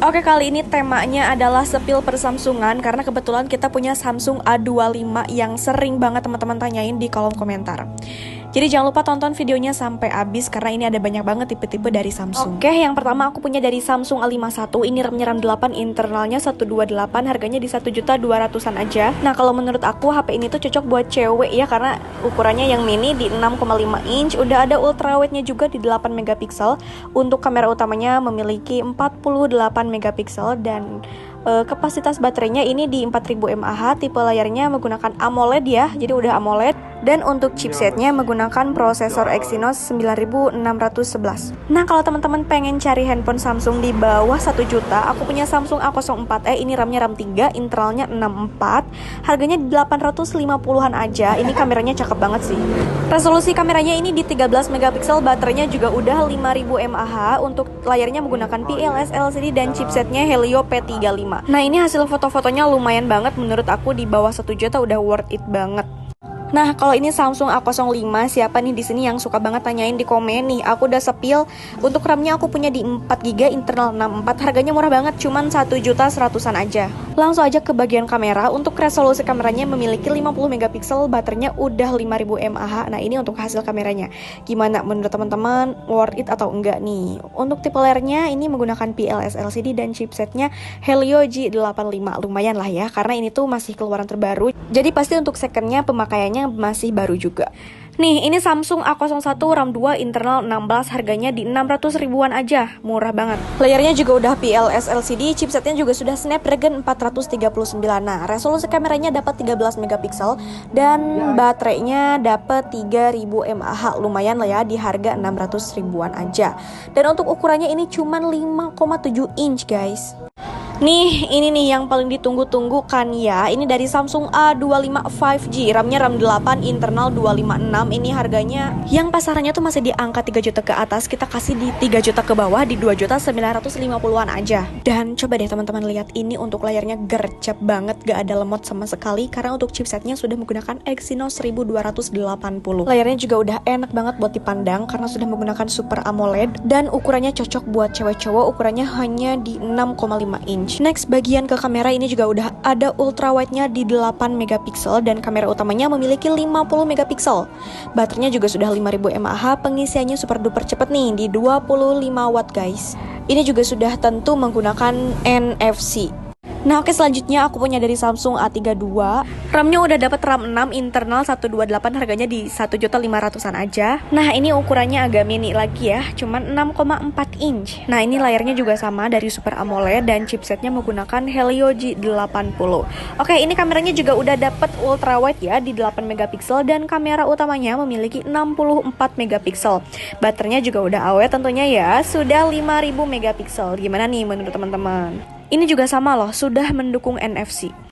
Oke, kali ini temanya adalah sepil persamsungan karena kebetulan kita punya Samsung A25 yang sering banget teman-teman tanyain di kolom komentar. Jadi jangan lupa tonton videonya sampai habis karena ini ada banyak banget tipe-tipe dari Samsung. Oke, yang pertama aku punya dari Samsung A51. Ini RAM-nya RAM 8, internalnya 128, harganya di 1.200.000-an aja. Nah, kalau menurut aku HP ini tuh cocok buat cewek ya karena ukurannya yang mini di 6,5 inch, udah ada ultrawide-nya juga di 8 megapiksel. Untuk kamera utamanya memiliki 48 megapiksel dan kapasitas baterainya ini di 4000 mAh. Tipe layarnya menggunakan AMOLED ya, jadi udah AMOLED. Dan untuk chipsetnya menggunakan prosesor Exynos 9611. Nah, kalau teman-teman pengen cari handphone Samsung di bawah 1 juta, aku punya Samsung A04e. Ini RAM-nya RAM 3, internalnya 64. Harganya di 850-an aja. Ini kameranya cakep banget sih. Resolusi kameranya ini di 13 megapiksel, baterainya juga udah 5000 mAh. Untuk layarnya menggunakan PLS LCD dan chipsetnya Helio P35. Nah, ini hasil foto-fotonya lumayan banget menurut aku, di bawah 1 juta udah worth it banget. Nah, kalau ini Samsung A05, siapa nih di sini yang suka banget tanyain di komen nih? Aku udah sepil. Untuk RAM-nya aku punya di 4GB, internal 64. Harganya murah banget, cuman 1.100.000-an aja. Langsung aja ke bagian kamera. Untuk resolusi kameranya memiliki 50 megapiksel, baterainya udah 5000 mAh. Nah, ini untuk hasil kameranya. Gimana menurut teman-teman? Worth it atau enggak nih? Untuk tipe layarnya ini menggunakan PLS LCD dan chipsetnya Helio G85. Lumayan lah ya, karena ini tuh masih keluaran terbaru. Jadi pasti untuk secondnya pemakaiannya masih baru juga. Nih, ini Samsung A01 RAM 2 internal 16, harganya di 600 ribuan aja, murah banget. Layarnya juga udah PLS LCD, chipsetnya juga sudah Snapdragon 439. Nah, resolusi kameranya dapat 13 megapiksel dan baterainya dapat 3000 mAh. Lumayan lah ya, di harga 600 ribuan aja. Dan untuk ukurannya ini cuman 5,7 inch, guys. Nih, ini nih yang paling ditunggu-tunggu kan ya. Ini dari Samsung A25 5G, RAM-nya RAM 8, internal 256. Ini harganya yang pasarannya tuh masih di angka 3 juta ke atas. Kita kasih di 3 juta ke bawah, di 2.950.000-an aja. Dan coba deh teman-teman lihat, ini untuk layarnya gercep banget, gak ada lemot sama sekali karena untuk chipsetnya sudah menggunakan Exynos 1280. Layarnya juga udah enak banget buat dipandang karena sudah menggunakan Super AMOLED dan ukurannya cocok buat cewek cowok, ukurannya hanya di 6,5 inch. Next, bagian ke kamera ini juga udah ada ultrawide-nya di 8 megapiksel dan kamera utamanya memiliki 50 megapiksel. Baterainya juga sudah 5000 mAh, pengisiannya super duper cepet nih di 25 watt guys. Ini juga sudah tentu menggunakan NFC. Nah, oke, selanjutnya aku punya dari Samsung A32. RAM-nya udah dapat RAM 6, internal 128, harganya di 1.500.000-an aja. Nah, ini ukurannya agak mini lagi ya, cuman 6,4 inch. Nah, ini layarnya juga sama dari Super AMOLED dan chipsetnya menggunakan Helio G80. Oke, ini kameranya juga udah dapat ultrawide ya di 8 megapiksel dan kamera utamanya memiliki 64 megapiksel. Baterainya juga udah awet tentunya ya, sudah 5000 megapiksel. Gimana nih menurut teman-teman? Ini juga sama loh, sudah mendukung NFC.